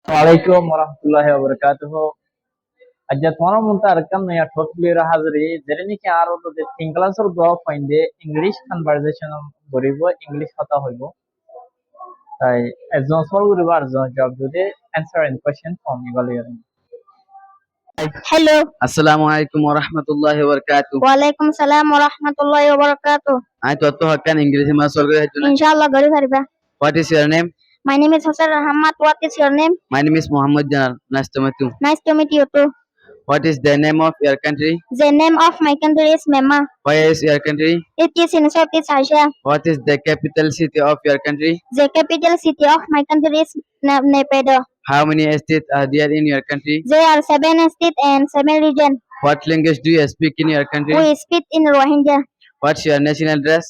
Waalaikum warahmatullahi wabarakatuh. Aja tuana munta arkam na ya totally hazri jereni ki aro to de tinglas or do find English conversation boribo English hata hoibo. Tai একজন solve করিব আর জন job যদি answer in question form evaluate. Hello. Assalamu alaikum warahmatullahi wabarakatuh. Walaikum salam warahmatullahi wabarakatuh. I thought to Hakkan English ma solve hai. Inshallah, gari pariba. What is your name? My name is Hasan Rahmat. What is your name? My name is Muhammad Janar. Nice to meet you. Nice to meet you too. What is the name of your country? The name of my country is Myanmar. Where is your country? It is in Southeast Asia. What is the capital city of your country? The capital city of my country is Naypyidaw. How many states are there in your country? There are 7 states and 7 regions. What language do you speak in your country? We speak in Rohingya. What's your national dress?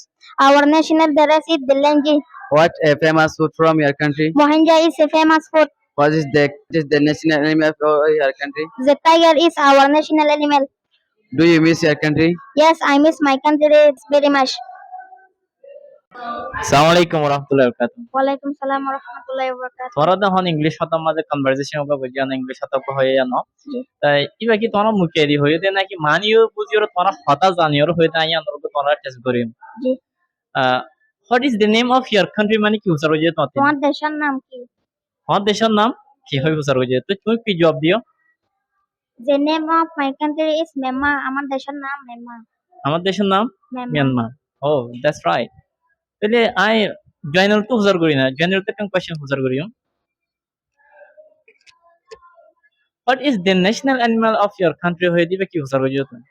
Our national dress is Bilangi. What a famous food from your country? Rohingya is a famous food. What is the national animal of your country? The tiger is our national animal. Do you miss your country? Yes, I miss my country very much. Assalamualaikum warahmatullahi wabarakatuh. Walaikum salam warahmatullahi wabarakatuh. তোরা যখন English হতা মাঝে conversation হবে বুঝিয়া না English হতা হয়ে জানো তাই ইবা কি তোরা মুখেরি হয়ে দে নাকি মানিও বুঝিও তোরা হতা জানিও হয়ে তাই আমরা তোরা টেস্ট করি জি। What is the name of your country মানে কি উসার হয়ে তোমার তোমার দেশের নাম কি? আমার দেশের নাম কি হয় উসার হয়ে তো তুমি কি জবাব দিও? The name of my country is Myanmar. আমার দেশের নাম Myanmar. আমার দেশের নাম Myanmar. Myanmar. Oh that's right. তাহলে আই জয়নাল তো হুজার করি না জয়নাল তো একটা কোশ্চেন হুজার করিও what is the national animal of your country হয়ে দিবে কি হুজার হয়ে তুমি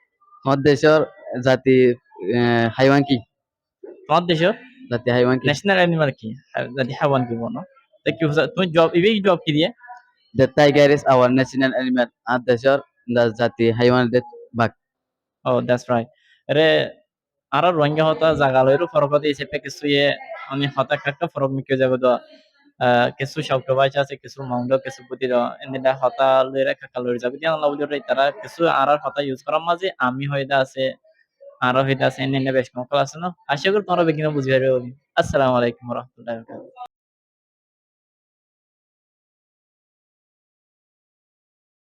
আমার দেশের জাতি হাইওয়ান কি? তোমার দেশের জাতি হাইওয়ান কি? ন্যাশনাল অ্যানিমাল কি যদি হাইওয়ান কি বলো তো কি হুজার তুমি জব ইবে জব কি দিয়ে The tiger is our national animal. আর দেশের জাতি হাইওয়ান বাঘ। ও দ্যাটস রাইট রে আর রোহিঙ্গা হতা জাগালয়রু ফরকতে ইসেপে কিছু আমি হতা একটা ফরক মিকে যাব তো কিছু শব্দ ভাষা আছে কিছু মঙ্গ কিছু বুদ্ধি এন্দিনা হতা লইরা কাকা লইরা যাবে দিয়া আল্লাহ বলি তারা কিছু আর হতা ইউজ করার মাঝে আমি হইদা আছে আর হইদা আছে এন্দিনা বেশ মকল আছে না আশা করি তোমরা বেগিনা বুঝি পারবে আসসালামু আলাইকুম ওয়া রাহমাতুল্লাহি ওয়া বারাকাতুহু